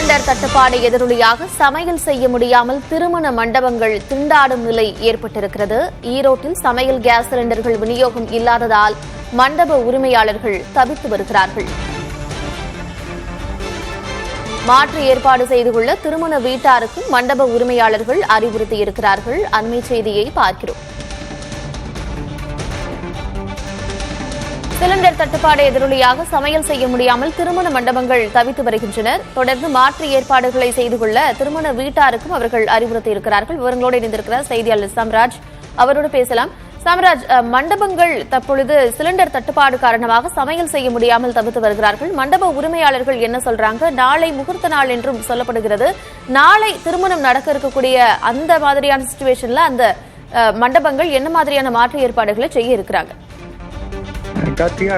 Cylinder தட்டுப்பாடு எதிரொலியாக சமையல் செய்ய முடியாமல் திருமண மண்டபங்கள் திண்டாடும் நிலை ஏற்பட்டிருக்கிறது. ஈரோட்டில் சமையல் கேஸ் சிலிண்டர்கள் விநியோகம் இல்லாததால் மண்டப உரிமையாளர்கள் தவித்து வருகிறார்கள். மாற்று ஏற்பாடு செய்து கொள்ள திருமண வீட்டாருக்கும் மண்டப உரிமையாளர்கள் அறிவுறுத்தியிருக்கிறார்கள். அண்மை செய்தியை பார்க்கிறோம். சிலிண்டர் தட்டுப்பாடு எதிரொலியாக சமையல் செய்ய முடியாமல் திருமண மண்டபங்கள் தவித்து வருகின்றனர். தொடர்ந்து மாற்று ஏற்பாடுகளை செய்து கொள்ள திருமண வீட்டாருக்கும் அவர்கள் அறிவுறுத்தியிருக்கிறார்கள். விவரங்களோடு இணைந்திருக்கிறார் செய்தியாளர் சாம்ராஜ். அவரோடு பேசலாம். சாம்ராஜ், மண்டபங்கள் தற்பொழுது சிலிண்டர் தட்டுப்பாடு காரணமாக சமையல் செய்ய முடியாமல் தவித்து வருகிறார்கள். மண்டப உரிமையாளர்கள் என்ன சொல்றாங்க? நாளை முகூர்த்த நாள் என்றும் சொல்லப்படுகிறது. நாளை திருமணம் நடக்க இருக்கக்கூடிய அந்த மாதிரியான சிச்சுவேஷன்ல அந்த மண்டபங்கள் என்ன மாதிரியான மாற்று ஏற்பாடுகளை செய்ய இருக்கிறாங்க? கார்த்தியா,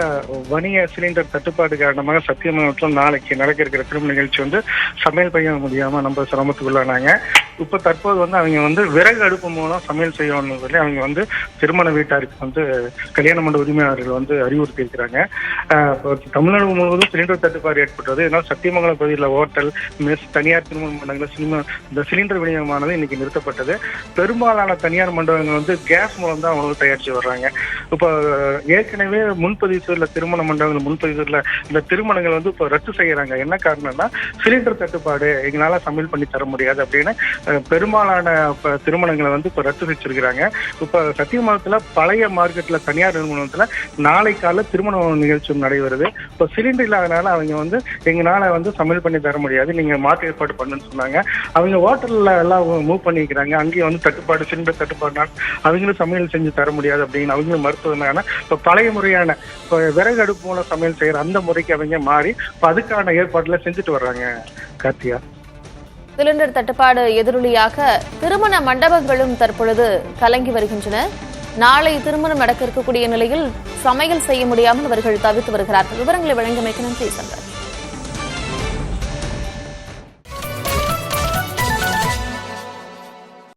வணிக சிலிண்டர் தட்டுப்பாடு காரணமாக சத்தியமங்கலத்தில் நாளைக்கு நடக்க இருக்கிற திருமண நிகழ்ச்சி சமையல் செய்ய முடியாம நம்ம சிரமத்துக்குள்ளானாங்க. இப்ப தற்போது அவங்க விறகு அடுப்பு மூலம் சமையல் செய்யணும்னு சொல்லி அவங்க திருமண வீட்டாருக்கு கல்யாண மண்டப உரிமையாளர்கள் அறிவுறுத்தி இருக்கிறாங்க. தமிழ்நாடு முழுவதும் சிலிண்டர் தட்டுப்பாடு ஏற்பட்டது. இதனால் சத்தியமங்கலம் பகுதியில் ஹோட்டல், மெஸ், தனியார் திருமண மண்டபங்கள் இந்த சிலிண்டர் விநியோகமானது இன்னைக்கு நிறுத்தப்பட்டது. பெரும்பாலான தனியார் மண்டபங்கள் கேஸ் மூலம் தான் அவங்க தயாரிச்சு வர்றாங்க. இப்போ ஏற்கனவே முன்பதிவு செய்யல திருமண மண்டபங்கள் முன்பதிவுல இந்த திருமணங்கள் இப்ப ரத்து செய்யறாங்க. என்ன காரணம்னா சிலிண்டர் தட்டுப்பாடு, எங்களால சமையல் பண்ணி தர முடியாது அப்படின்னு பெரும்பாலான திருமணங்களை இப்ப ரத்து செஞ்சிருக்கிறாங்க. இப்ப சத்தியமங்கலத்துல பழைய மார்க்கெட்ல தனியார் நிறுவனத்துல நாளை கால திருமண நிகழ்ச்சி நடைபெறுது. இப்ப சிலிண்டர் இல்லாதனால அவங்க எங்களால சமையல் பண்ணி தர முடியாது, நீங்க மாற்று ஏற்பாடு பண்ணுன்னு சொன்னாங்க. அவங்க ஹோட்டல்ல எல்லாம் மூவ் பண்ணிக்கிறாங்க. அங்கேயும் தட்டுப்பாடு, சிலிண்டர் தட்டுப்பாடுனால அவங்களும் சமையல் செஞ்சு தர முடியாது அப்படின்னு அவங்களும் மருத்துவனால இப்ப பழைய முறையான விறகு அடுப்பு மூலம் சமையல் செய்யற அந்த முறைக்கு அவங்க மாறி அதுக்கான ஏற்பாடுல செஞ்சுட்டு வர்றாங்க. கார்த்தியா, சிலிண்டர் தட்டுப்பாடு எதிரொலியாக திருமண மண்டபங்களும் தற்பொழுது கலங்கி வருகின்றன. நாளை திருமணம் நடக்க இருக்கக்கூடிய நிலையில் சமையல் செய்ய முடியாமல் அவர்கள் தவித்து வருகிறார்கள். விவரங்களை வழங்கியமைக்கு நன்றி சங்கர்.